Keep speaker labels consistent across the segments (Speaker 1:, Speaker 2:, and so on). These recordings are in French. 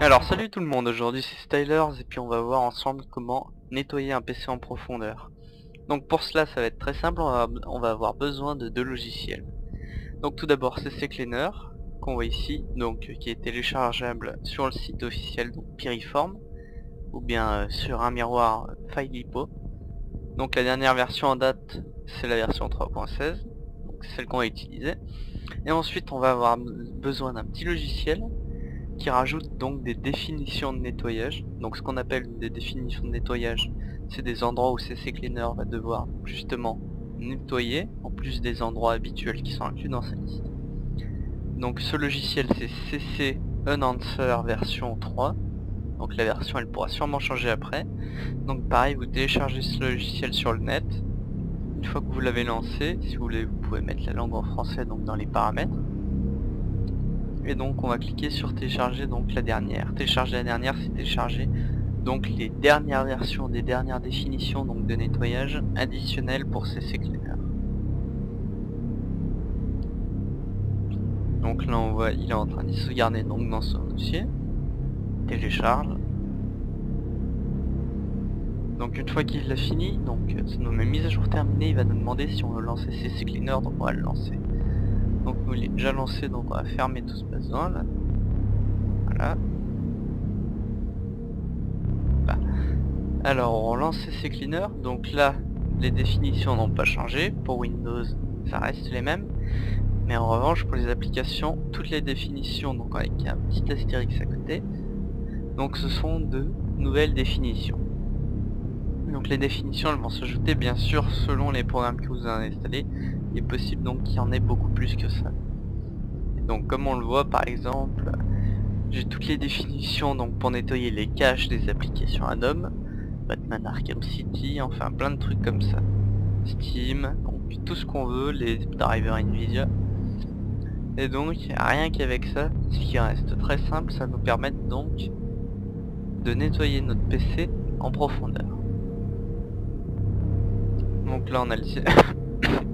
Speaker 1: Alors salut tout le monde, aujourd'hui c'est Stylers et puis on va voir ensemble comment nettoyer un PC en profondeur. Donc pour cela ça va être très simple, on va avoir besoin de deux logiciels. Donc tout d'abord CC Cleaner, qu'on voit ici, donc qui est téléchargeable sur le site officiel donc Piriform, ou bien sur un miroir FileHippo. Donc la dernière version en date c'est la version 3.16, donc c'est celle qu'on va utiliser. Et ensuite on va avoir besoin d'un petit logiciel qui rajoute donc des définitions de nettoyage. Donc ce qu'on appelle des définitions de nettoyage, c'est des endroits où CC Cleaner va devoir justement nettoyer, en plus des endroits habituels qui sont inclus dans sa liste. Donc ce logiciel c'est CC Enhancer version 3. Donc la version elle pourra sûrement changer après. Donc pareil, vous téléchargez ce logiciel sur le net. Une fois que vous l'avez lancé, si vous voulez, vous pouvez mettre la langue en français donc dans les paramètres. Et donc on va cliquer sur télécharger donc la dernière. Télécharger la dernière, c'est télécharger donc les dernières versions des dernières définitions donc de nettoyage additionnelles pour CC Cleaner. Donc là on voit il est en train de sauvegarder donc dans son dossier. Télécharge. Donc une fois qu'il l'a fini, donc ça nous met mise à jour terminée, il va nous demander si on veut lancer CC Cleaner, donc on va le lancer. Donc nous il est déjà lancé, donc on va fermer tout ce besoin là. Voilà. Alors on lance CC Cleaner, donc là les définitions n'ont pas changé, pour Windows ça reste les mêmes, mais en revanche pour les applications, toutes les définitions, donc avec un petit astérix à côté, donc ce sont de nouvelles définitions. Donc les définitions elles vont s'ajouter bien sûr selon les programmes que vous avez installés, il est possible donc qu'il y en ait beaucoup plus que ça. Et donc comme on le voit par exemple, j'ai toutes les définitions donc pour nettoyer les caches des applications Anom, Batman Arkham City, enfin plein de trucs comme ça. Steam, donc tout ce qu'on veut, les drivers Nvidia. Et donc rien qu'avec ça, ce qui reste très simple, ça nous permet donc de nettoyer notre PC en profondeur. Donc là on a le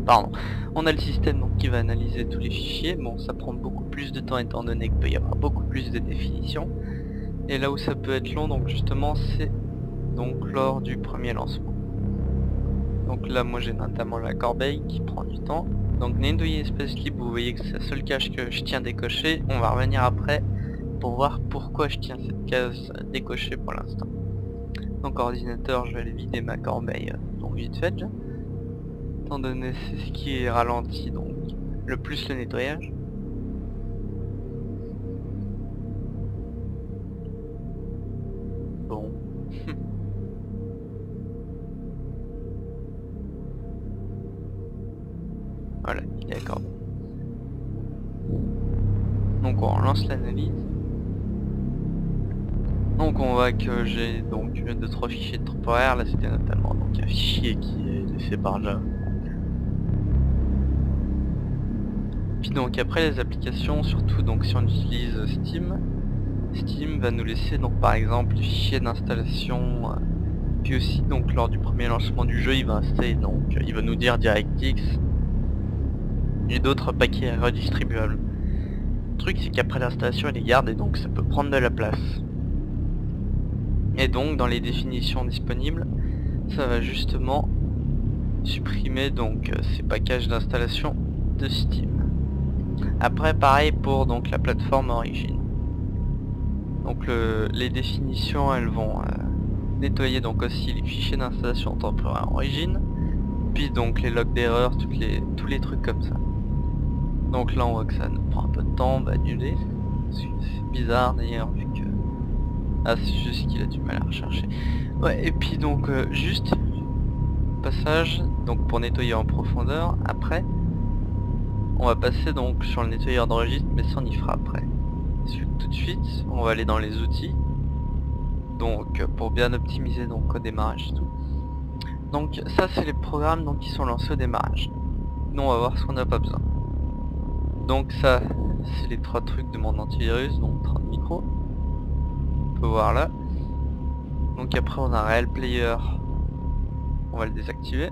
Speaker 1: pardon, on a le système donc qui va analyser tous les fichiers. Bon, ça prend beaucoup plus de temps étant donné qu'il peut y avoir beaucoup plus de définitions. Et là où ça peut être long, donc justement c'est donc lors du premier lancement. Donc là moi j'ai notamment la corbeille qui prend du temps. Donc nettoyer espace libre, vous voyez que c'est la seule case que je tiens décochée. On va revenir après pour voir pourquoi je tiens cette case décochée pour l'instant. Donc ordinateur, je vais aller vider ma corbeille donc vite fait déjà. Étant donné c'est ce qui est ralenti donc le plus le nettoyage. Bon. Voilà, il est d'accord. Donc on relance l'analyse. Donc on voit que j'ai donc 2-3 fichiers temporaires, là c'était notamment donc un fichier qui est fait par Java. Puis donc après les applications, surtout donc si on utilise Steam, Steam va nous laisser donc par exemple les fichiers d'installation, puis aussi donc lors du premier lancement du jeu il va installer donc il va nous dire DirectX et d'autres paquets redistribuables. Le truc c'est qu'après l'installation il les garde et donc ça peut prendre de la place. Et donc dans les définitions disponibles, ça va justement supprimer donc ces packages d'installation de Steam. Après pareil pour donc la plateforme origine. Donc les définitions elles vont nettoyer donc aussi les fichiers d'installation temporaire origine, puis donc les logs d'erreur, tous les trucs comme ça. Donc là on voit que ça nous prend un peu de temps, on va annuler. C'est bizarre d'ailleurs vu que... Ah c'est juste qu'il a du mal à rechercher. Ouais, et puis donc juste passage donc pour nettoyer en profondeur. Après on va passer donc sur le nettoyeur de registre, mais ça on y fera après. Tout de suite on va aller dans les outils, donc pour bien optimiser donc au démarrage et tout. Donc ça c'est les programmes donc qui sont lancés au démarrage. Nous on va voir ce qu'on n'a pas besoin. Donc ça c'est les 3 trucs de mon antivirus, donc 30 micros. On peut voir là. Donc après on a Real Player, on va le désactiver.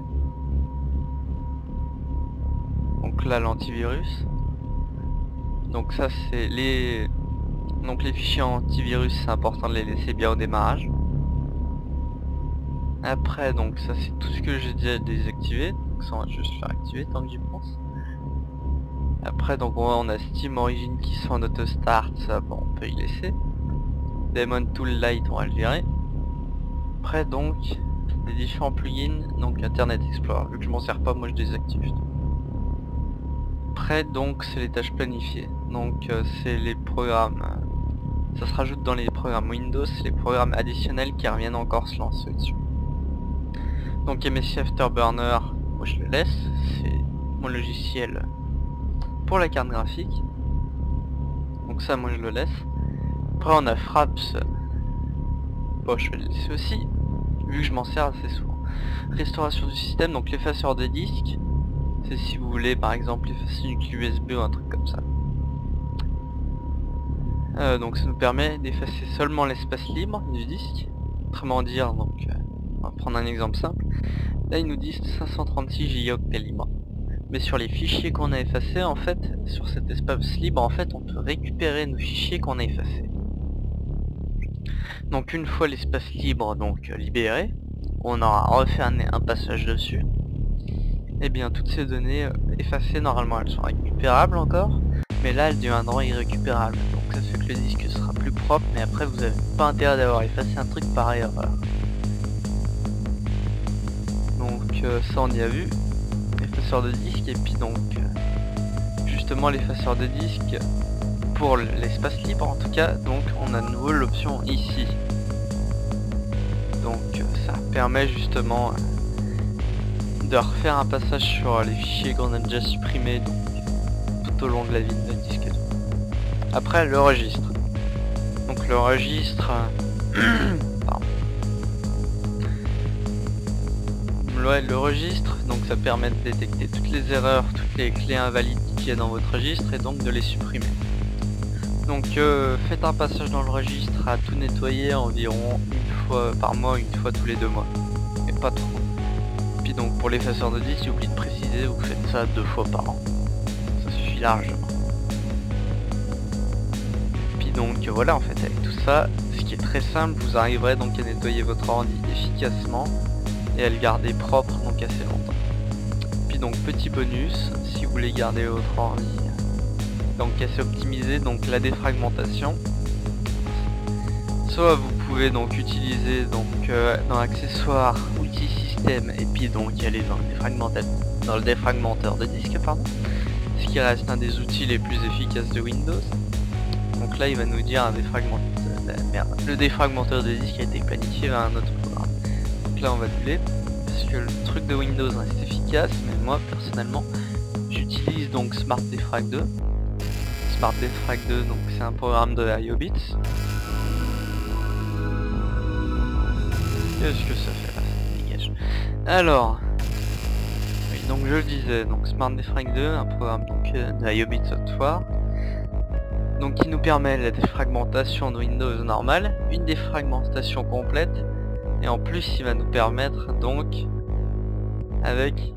Speaker 1: Donc là l'antivirus. Donc ça c'est les Donc les fichiers antivirus, c'est important de les laisser bien au démarrage. Après, donc ça c'est tout ce que j'ai déjà désactivé, donc ça on va juste faire activer tant que j'y pense. Après donc on a Steam Origin qui sont en auto start, ça bon on peut y laisser. Daemon Tool Light on va le virer. Après donc les différents plugins, donc Internet Explorer, vu que je m'en sers pas moi je désactive. Après donc c'est les tâches planifiées, donc c'est les programmes, ça se rajoute dans les programmes Windows, c'est les programmes additionnels qui reviennent encore se lancer dessus. Donc MSI Afterburner, moi je le laisse, c'est mon logiciel pour la carte graphique. Donc ça moi je le laisse. Après on a Fraps, bon je vais le laisser aussi, vu que je m'en sers assez souvent. Restauration du système, donc l'effaceur des disques, c'est si vous voulez par exemple effacer une clé USB ou un truc comme ça. Donc ça nous permet d'effacer seulement l'espace libre du disque. Autrement dire, donc on va prendre un exemple simple. Là ils nous disent 536 Go libre. Mais sur les fichiers qu'on a effacés, en fait, sur cet espace libre, en fait, on peut récupérer nos fichiers qu'on a effacés. Donc une fois l'espace libre donc libéré, on aura refait un passage dessus. Et bien toutes ces données effacées, normalement elles sont récupérables encore, mais là elles deviendront irrécupérables. Donc ça fait que le disque sera plus propre, mais après vous n'avez pas intérêt d'avoir effacé un truc par erreur. Donc ça on y a vu, l'effaceur de disque, et puis donc justement l'effaceur de disque pour l'espace libre en tout cas, donc on a de nouveau l'option ici. Donc ça permet justement de refaire un passage sur les fichiers qu'on a déjà supprimés donc, tout au long de la vie de notre disque. Après le registre. Donc le registre... pardon. Le registre, donc ça permet de détecter toutes les erreurs, toutes les clés invalides qu'il y a dans votre registre et donc de les supprimer. Donc faites un passage dans le registre à tout nettoyer environ une fois par mois, une fois tous les 2 mois. Et pas trop. Puis donc pour l'effaceur de disque, j'ai oublié de préciser, vous faites ça 2 fois par an. Ça suffit largement. Puis donc voilà, en fait avec tout ça, ce qui est très simple, vous arriverez donc à nettoyer votre ordi efficacement et à le garder propre donc assez longtemps. Puis donc petit bonus, si vous voulez garder votre ordi donc assez optimisé, donc la défragmentation, soit vous pouvez donc utiliser donc dans accessoires, outils système, et puis donc y aller dans le défragmenteur de disque, pardon, ce qui reste un des outils les plus efficaces de Windows. Donc là il va nous dire un défragmenteur, le défragmenteur de disque a été planifié vers un autre programme. Donc là on va annuler, parce que le truc de Windows reste efficace, mais moi personnellement j'utilise donc Smart Defrag 2. Smart Defrag 2, donc c'est un programme de IOBits. Qu'est-ce que ça fait là, ça dégage. Alors, oui, donc je le disais, donc Smart Defrag 2, un programme donc de IOBits Software, donc qui nous permet la défragmentation de Windows normal, une défragmentation complète, et en plus il va nous permettre donc avec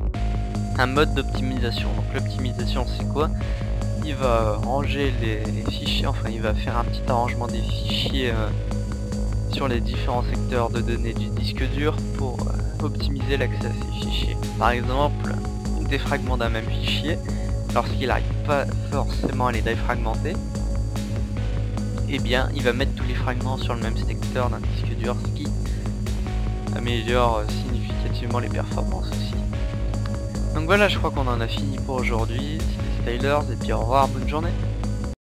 Speaker 1: un mode d'optimisation. Donc l'optimisation c'est quoi? Il va ranger les fichiers, enfin il va faire un petit arrangement des fichiers sur les différents secteurs de données du disque dur pour optimiser l'accès à ces fichiers. Par exemple, le défragment d'un même fichier, lorsqu'il n'arrive pas forcément à les défragmenter, et bien il va mettre tous les fragments sur le même secteur d'un disque dur, ce qui améliore significativement les performances aussi. Donc voilà, je crois qu'on en a fini pour aujourd'hui. C'était Stylers et puis au revoir, bonne journée.